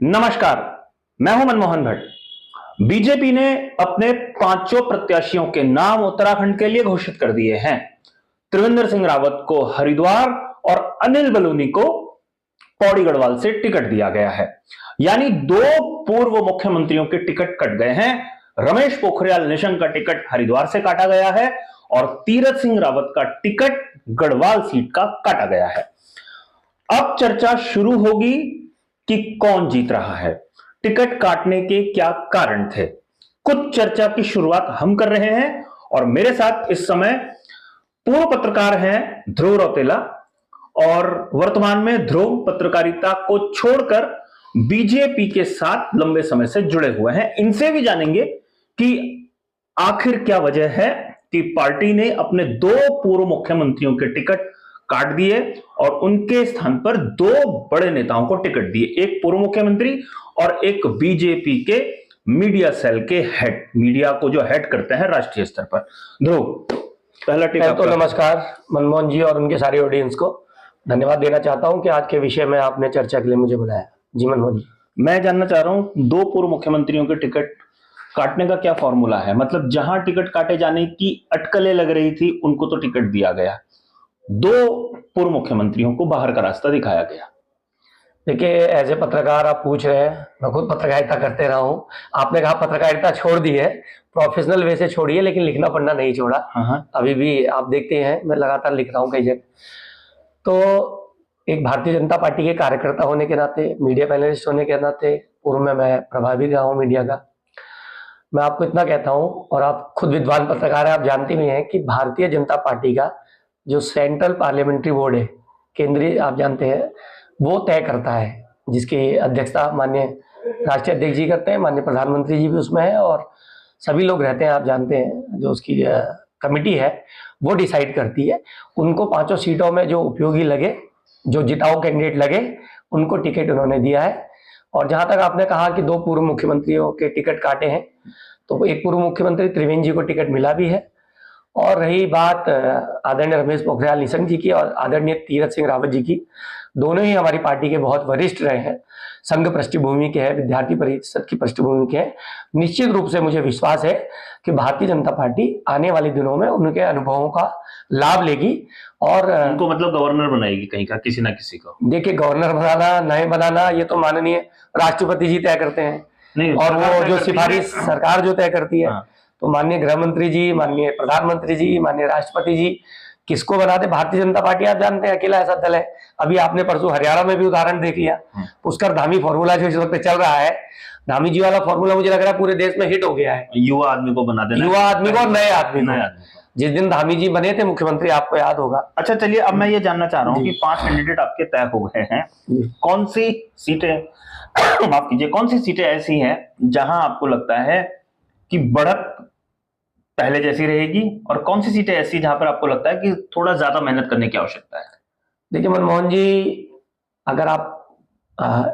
नमस्कार, मैं हूं मनमोहन भट्ट। बीजेपी ने अपने पांचों प्रत्याशियों के नाम उत्तराखंड के लिए घोषित कर दिए हैं। त्रिवेंद्र सिंह रावत को हरिद्वार और अनिल बलूनी को पौड़ी गढ़वाल से टिकट दिया गया है। यानी दो पूर्व मुख्यमंत्रियों के टिकट कट गए हैं। रमेश पोखरियाल निशंक का टिकट हरिद्वार से काटा गया है और तीरथ सिंह रावत का टिकट गढ़वाल सीट का काटा गया है। अब चर्चा शुरू होगी कि कौन जीत रहा है, टिकट काटने के क्या कारण थे। कुछ चर्चा की शुरुआत हम कर रहे हैं और मेरे साथ इस समय पूर्व पत्रकार हैं ध्रुव रौतेला और वर्तमान में ध्रुव पत्रकारिता को छोड़कर बीजेपी के साथ लंबे समय से जुड़े हुए हैं। इनसे भी जानेंगे कि आखिर क्या वजह है कि पार्टी ने अपने दो पूर्व मुख्यमंत्रियों के टिकट काट दिए और उनके स्थान पर दो बड़े नेताओं को टिकट दिए, एक पूर्व मुख्यमंत्री और एक बीजेपी के मीडिया सेल के हेड, मीडिया को जो हेड करते हैं राष्ट्रीय स्तर पर। ध्रुव, पहला टिकट। तो नमस्कार मनमोहन जी और उनके सारे ऑडियंस को धन्यवाद देना चाहता हूं कि आज के विषय में आपने चर्चा के लिए मुझे बुलाया। जी मनमोहन जी, मैं जानना चाह रहा हूं दो पूर्व मुख्यमंत्रियों के टिकट काटने का क्या फॉर्मूला है। मतलब जहां टिकट काटे जाने की अटकलें लग रही थी उनको तो टिकट दिया गया, दो पूर्व मुख्यमंत्रियों को बाहर का रास्ता दिखाया गया। देखिए एज ए पत्रकार आप पूछ रहे हैं, मैं खुद पत्रकारिता करते रहा हूँ। आपने कहा पत्रकारिता छोड़ दी है, प्रोफेशनल वे से छोड़ी है, लेकिन लिखना पढ़ना नहीं छोड़ा। अभी भी आप देखते हैं मैं लगातार लिख रहा हूँ कई जगह। तो एक भारतीय जनता पार्टी के कार्यकर्ता होने के नाते, मीडिया पैनलिस्ट होने के नाते, पूर्व में मैं प्रभावी रहा हूँ मीडिया का। मैं आपको इतना कहता हूँ, और आप खुद विद्वान पत्रकार हैं, आप जानते भी हैं कि भारतीय जनता पार्टी का जो सेंट्रल पार्लियामेंट्री बोर्ड है, केंद्रीय, आप जानते हैं, वो तय करता है, जिसकी अध्यक्षता माननीय राष्ट्रीय अध्यक्ष जी करते हैं, माननीय प्रधानमंत्री जी भी उसमें है और सभी लोग रहते हैं। आप जानते हैं जो उसकी कमिटी है वो डिसाइड करती है। उनको पांचों सीटों में जो उपयोगी लगे, जो जिताऊ कैंडिडेट लगे, उनको टिकट उन्होंने दिया है। और जहां तक आपने कहा कि दो पूर्व मुख्यमंत्रियों के टिकट काटे हैं, तो एक पूर्व मुख्यमंत्री त्रिवेंद्र जी को टिकट मिला भी है। और रही बात आदरणीय रमेश पोखरियाल निशंक जी की और आदरणीय तीरथ सिंह रावत जी की, दोनों ही हमारी पार्टी के बहुत वरिष्ठ रहे हैं, संघ पृष्ठभूमि के हैं, विद्यार्थी परिषद की पृष्ठभूमि के हैं। निश्चित रूप से मुझे विश्वास है कि भारतीय जनता पार्टी आने वाले दिनों में उनके अनुभवों का लाभ लेगी और उनको मतलब गवर्नर बनाएगी कहीं का, किसी ना किसी को। देखिए गवर्नर बनाना नहीं बनाना ये तो माननीय राष्ट्रपति जी तय करते हैं, और वो जो सिफारिश सरकार जो तय करती है, तो माननीय गृह मंत्री जी, माननीय प्रधानमंत्री जी, माननीय राष्ट्रपति जी किसको बनाते। भारतीय जनता पार्टी आप जानते हैं अकेला ऐसा दल है। अभी आपने परसों हरियाणा में भी उदाहरण देख लिया, पुष्कर धामी फॉर्मूला जो इस वक्त चल रहा है, धामी जी वाला फॉर्मूला मुझे लग रहा है पूरे देश में हिट हो गया है। युवा आदमी को बना देना, युवा आदमी को और नए आदमी को। जिस दिन धामी जी बने थे मुख्यमंत्री, आपको याद होगा। अच्छा चलिए, अब मैं ये जानना चाह रहा हूँ कि 5 कैंडिडेट आपके तय हो गए हैं, कौन सी सीटें माफ कीजिए, कौन सी सीटें ऐसी हैं जहां आपको लगता है कि बढ़त पहले जैसी रहेगी और कौन सी सीटें ऐसी जहां पर आपको लगता है कि थोड़ा ज्यादा मेहनत करने की आवश्यकता है। देखिए मनमोहन जी, अगर आप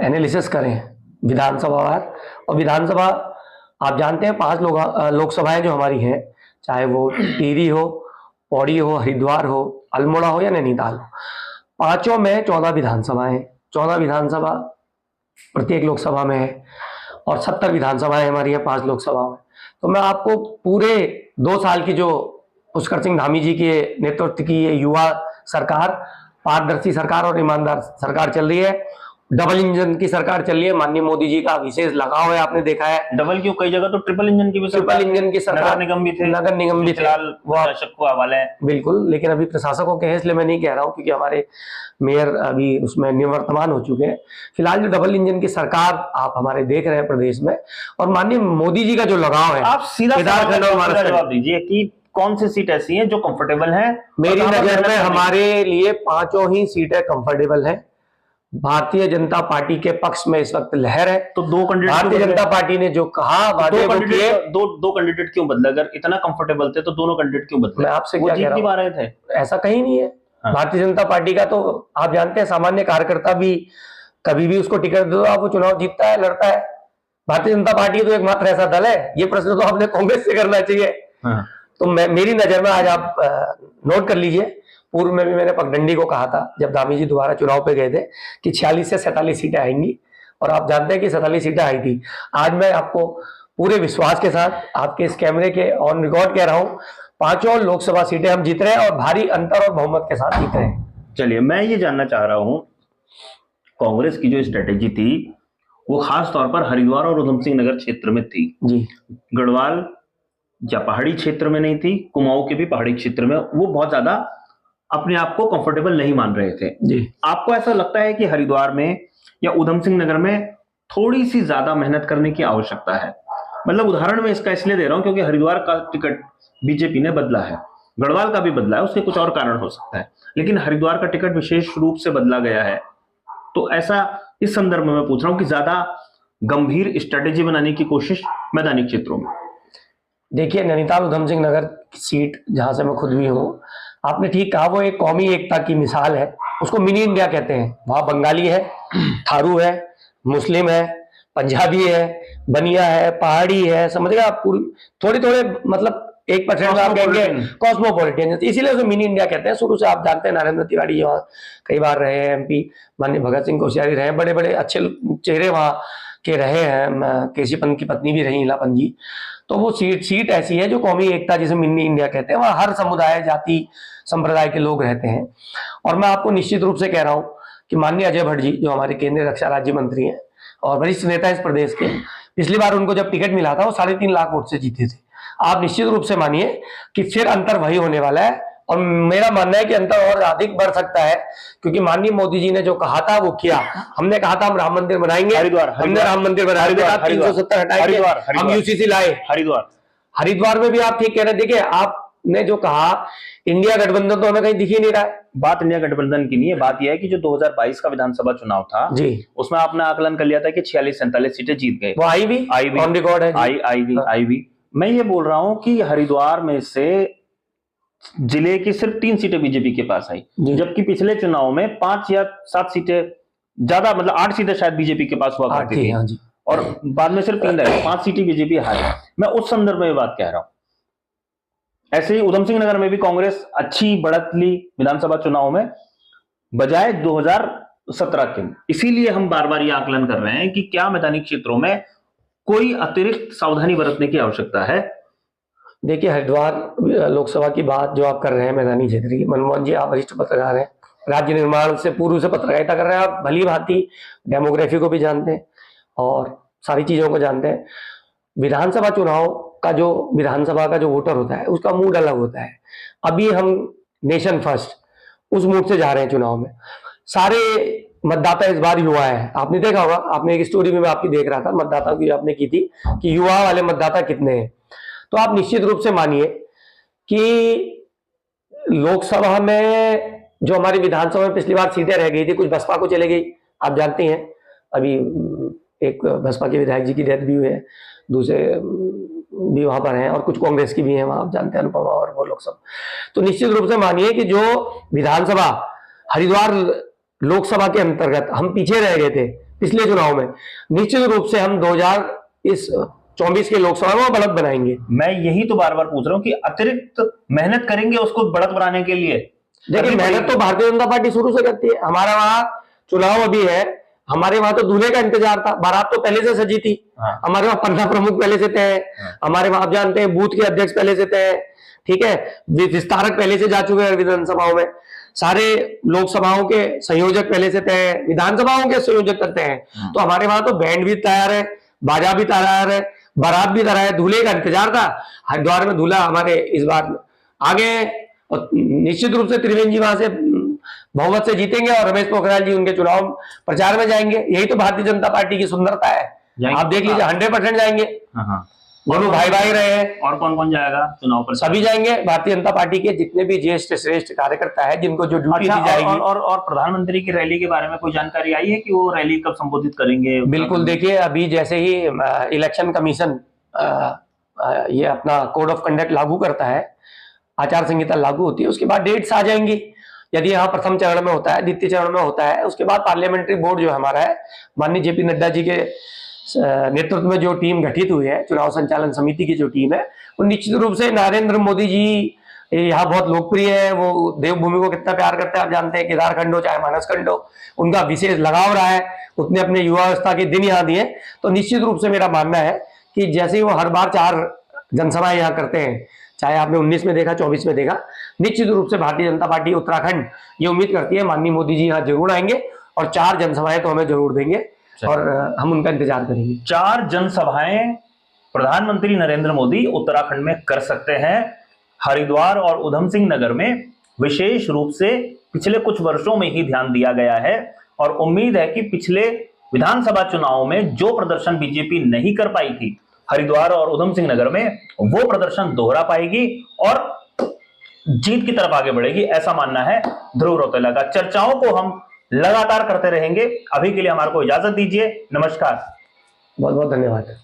एनालिसिस करें विधानसभा और विधानसभा, आप जानते हैं 5 लोकसभाएं जो हमारी हैं, चाहे वो टिहरी हो, पौड़ी हो, हरिद्वार हो, अल्मोड़ा हो या नैनीताल हो, पांचों में 14 विधानसभाएं, 14 विधानसभा प्रत्येक लोकसभा में है और 70 विधानसभाएं हमारी हैं 5 लोकसभाओं में। तो मैं आपको पूरे 2 साल की जो पुष्कर सिंह धामी जी के नेतृत्व की ये युवा सरकार, पारदर्शी सरकार और ईमानदार सरकार चल रही है, डबल इंजन की सरकार चल रही है। माननीय मोदी जी का विशेष लगाव है, आपने देखा है। डबल क्यों, कई जगह तो ट्रिपल इंजन की भी, ट्रिपल इंजन की सरकार, नगर निगम भी थे, नगर निगम भी थे, वो शासक को हवाले है। बिल्कुल, लेकिन अभी प्रशासकों के इसलिए मैं नहीं कह रहा हूँ क्योंकि हमारे मेयर अभी उसमें निवर्तमान हो चुके हैं। फिलहाल जो डबल इंजन की सरकार आप हमारे देख रहे हैं प्रदेश में, और माननीय मोदी जी का जो लगाव है, आप सीधा जवाब दीजिए कि कौन सी सीट ऐसी है जो कंफर्टेबल है। मेरी नजर में हमारे लिए पांचों ही सीटें कंफर्टेबल हैं। भारतीय जनता पार्टी के पक्ष में इस वक्त लहर है। तो दो कैंडिडेट, भारतीय जनता पार्टी ने जो कहा वादे वो किए। दो कैंडिडेट क्यों बदले? अगर इतना कंफर्टेबल थे तो दोनों कैंडिडेट क्यों बदले? मैं आपसे क्या कह रहा हूं, थे ऐसा कहीं नहीं है। भारतीय जनता पार्टी का तो आप जानते हैं, सामान्य कार्यकर्ता भी कभी भी उसको टिकट दो आप, वो चुनाव जीतता है, लड़ता है। भारतीय जनता पार्टी तो एकमात्र ऐसा दल है। ये प्रश्न तो आपने कांग्रेस से करना चाहिए। तो मेरी नजर में आज आप नोट कर लीजिए, पूर्व में भी मैंने पगडंडी को कहा था जब धामी जी दोबारा चुनाव पे गए थे कि 46 से 47 सीटें आएंगी और आप जानते हैं कि 47 सीटें आई थी। आज मैं आपको पूरे विश्वास के साथ आपके इस कैमरे के ऑन रिकॉर्ड कह रहा हूं, 5 लोकसभा सीटें हम जीत रहे हैं और भारी अंतर और बहुमत के साथ जीत रहे हैं। चलिए, मैं ये जानना चाह रहा हूं, कांग्रेस की जो स्ट्रेटेजी थी वो खास तौर पर हरिद्वार और उधम सिंह नगर क्षेत्र में थी जी। गढ़वाल या पहाड़ी क्षेत्र में नहीं थी, कुमाऊं के भी पहाड़ी क्षेत्र में वो बहुत ज्यादा अपने आप को कंफर्टेबल नहीं मान रहे थे जी। आपको ऐसा लगता है कि हरिद्वार में या उधम सिंह नगर में थोड़ी सी ज्यादा मेहनत करने की आवश्यकता है? मतलब उदाहरण में इसका इसलिए दे रहा हूं क्योंकि हरिद्वार का टिकट बीजेपी ने बदला है, गढ़वाल का भी बदला है, उसके कुछ और कारण हो सकता है, लेकिन हरिद्वार का टिकट विशेष रूप से बदला गया है। तो ऐसा इस संदर्भ में मैं पूछ रहा हूं कि ज्यादा गंभीर स्ट्रेटेजी बनाने की कोशिश मैदानी क्षेत्रों में। देखिए, नैनीताल उधम सिंह नगर की सीट जहां से मैं खुद भी हूँ, आपने ठीक कहा, वो एक कौमी एकता की मिसाल है, उसको मिनी इंडिया कहते हैं। वहां बंगाली है, थारू है, मुस्लिम है, पंजाबी है, बनिया है, पहाड़ी है, समझ गए आप, थोड़े थोड़े मतलब 1% आप कहेंगे कॉस्मोपॉलिटन, इसीलिए उसे मिनी इंडिया कहते हैं। शुरू से आप जानते हैं नरेंद्र तिवारी वहाँ कई बार रहे हैं, MP माननीय भगत सिंह कोश्यारी रहे हैं, बड़े बड़े अच्छे चेहरे वहाँ के रहे हैं, केसी पंत की पत्नी भी रही इलापन जी। तो वो सीट ऐसी है जो कौमी एकता जिसे मिनी इंडिया कहते हैं, वहाँ हर समुदाय जाति संप्रदाय के लोग रहते हैं। और मैं आपको निश्चित रूप से कह रहा हूँ कि माननीय अजय भट्ट जी जो हमारे केंद्रीय रक्षा राज्य मंत्री हैं और वरिष्ठ नेता इस प्रदेश के, पिछली बार उनको जब टिकट मिला था वो 3.5 लाख वोट से जीते थे। आप निश्चित रूप से मानिए कि फिर अंतर वही होने वाला है और मेरा मानना है कि अंतर और अधिक बढ़ सकता है, क्योंकि माननीय मोदी जी ने जो कहा था वो किया। हमने कहा था हम राम मंदिर बनाएंगे, हमने राम मंदिर बनाया, 370 हटाएंगे, हम UCC लाए। हरिद्वार में भी आप ठीक कह रहे हैं। देखिए, आपने जो कहा इंडिया गठबंधन तो हमें कहीं दिख ही नहीं रहा है। बात इंडिया गठबंधन की नहीं है, बात यह है कि जो 2022 का विधानसभा चुनाव था जी, उसमें आपने आकलन कर लिया था कि 46-47 सीटें जीत गए, वो आई भी ऑन रिकॉर्ड है, आई भी। मैं ये बोल रहा हूं कि हरिद्वार में से जिले की सिर्फ 3 सीटें बीजेपी के पास आई, जबकि पिछले चुनाव में 5 या 7 सीटें ज्यादा, मतलब 8 सीटें शायद बीजेपी के पास हुआ करती थी और बाद में सिर्फ 3 रहे, 5 सीटें बीजेपी हारी। मैं उस संदर्भ में बात कह रहा हूं। ऐसे ही उधम सिंह नगर में भी कांग्रेस अच्छी बढ़त ली विधानसभा चुनाव में बजाय 2017 के, इसीलिए हम बार बार ये आकलन कर रहे हैं कि क्या मैदानी क्षेत्रों में कोई अतिरिक्त सावधानी बरतने की आवश्यकता है? देखिए, हरिद्वार लोकसभा की बात जो आप कर रहे हैं मैदानी क्षेत्र की, मनमोहन जी आप वरिष्ठ पत्रकार हैं, राज्य निर्माण से पूर्व से पत्रकारिता कर रहे हैं, आप भली भांति डेमोग्राफी को भी जानते हैं और सारी चीजों को जानते हैं। विधानसभा चुनाव का जो विधानसभा का जो वोटर होता है उसका मूड अलग होता है। अभी हम नेशन फर्स्ट उस मूड से जा रहे हैं चुनाव में। सारे मतदाता इस बार युवा है, आपने देखा होगा, आपने एक स्टोरी में मैं आपकी देख रहा था मतदाता की आपने की थी कि युवा वाले मतदाता कितने हैं। तो आप निश्चित रूप से मानिए कि लोकसभा में जो हमारी विधानसभा में पिछली बार सीटें रह गई थी, कुछ बसपा को चले गई, आप जानते हैं। अभी एक बसपा के विधायक जी की डेथ भी हुई है, दूसरे भी वहां पर हैं और कुछ कांग्रेस की भी हैं वहां, आप जानते हैं, अनुपमा और वो लोग सब। तो निश्चित रूप से मानिए कि जो विधानसभा हरिद्वार लोकसभा के अंतर्गत हम पीछे रह गए थे पिछले चुनाव में, निश्चित रूप से हम 2024 के लोकसभा में बढ़त बनाएंगे। मैं यही तो बार बार पूछ रहा हूं कि अतिरिक्त मेहनत करेंगे उसको बढ़त बनाने के लिए। देखिए, मेहनत तो भारतीय जनता पार्टी शुरू से करती है। हमारा वहां चुनाव अभी है, हमारे वहां तो दूल्हे का इंतजार था, बारात तो पहले से सजी थी। हमारे वहां 15 प्रमुख पहले से तय है, हमारे वहां आप जानते हैं बूथ के अध्यक्ष पहले से तय है, ठीक है, विस्तारक पहले से जा चुके हैं विधानसभाओं में, सारे लोकसभाओं के संयोजक पहले से तय है, विधानसभाओं के संयोजक तय हैं। तो हमारे वहां तो बैंड भी तैयार है, बाजा भी तैयार है, बारात भी तैयार है, दूल्हे का इंतजार था। हरिद्वार में दूल्हा हमारे इस बार आगे, और निश्चित रूप से त्रिवेंद्र जी वहां से बहुमत से जीतेंगे और रमेश पोखरियाल जी उनके चुनाव प्रचार में जाएंगे। यही तो भारतीय जनता पार्टी की सुंदरता है, आप देख लीजिए 100% जाएंगे। दोनों भाई भाई रहे हैं। और कौन कौन जाएगा चुनाव पर? सभी जाएंगे, भारतीय जनता पार्टी के जितने भी ज्येष्ठ श्रेष्ठ कार्यकर्ता है जिनको जो ड्यूटी दी जाएगी। और प्रधानमंत्री की रैली के बारे में कोई जानकारी आई है कि वो रैली कब संबोधित करेंगे? बिल्कुल, देखिए अभी जैसे ही इलेक्शन कमीशन ये अपना कोड ऑफ कंडक्ट लागू करता है, आचार संहिता लागू होती है, उसके बाद डेट्स आ जाएंगी। यदि यहाँ प्रथम चरण में होता है, द्वितीय चरण में होता है, उसके बाद पार्लियामेंट्री बोर्ड जो हमारा है, माननीय JP नड्डा जी के नेतृत्व में जो टीम गठित हुई है, चुनाव संचालन समिति की जो टीम है, वो निश्चित रूप से नरेंद्र मोदी जी ये यहाँ बहुत लोकप्रिय है। वो देवभूमि को कितना प्यार करते हैं आप जानते हैं, केदारखंड हो चाहे मानसखंड हो, उनका विशेष लगाव रहा है। उसने अपने युवावस्था के दिन यहाँ दिए। तो निश्चित रूप से मेरा मानना है कि जैसे ही वो हर बार 4 जनसभाएं यहाँ करते हैं, चाहे आपने 19 में देखा, 24 में देखा, निश्चित रूप से भारतीय जनता पार्टी उत्तराखंड ये उम्मीद करती है माननीय मोदी जी यहाँ जरूर आएंगे और 4 जनसभाएं तो हमें जरूर देंगे और हम उनका इंतजार करेंगे। 4 जनसभाएं प्रधानमंत्री नरेंद्र मोदी उत्तराखंड में कर सकते हैं। हरिद्वार और उधम सिंह नगर में विशेष रूप से पिछले कुछ वर्षों में ही ध्यान दिया गया है और उम्मीद है कि पिछले विधानसभा चुनाव में जो प्रदर्शन बीजेपी नहीं कर पाई थी हरिद्वार और उधम सिंह नगर में, वो प्रदर्शन दोहरा पाएगी और जीत की तरफ आगे बढ़ेगी, ऐसा मानना है ध्रुव रौतेला का। चर्चाओं को हम लगातार करते रहेंगे। अभी के लिए हमारे को इजाजत दीजिए। नमस्कार। बहुत बहुत धन्यवाद।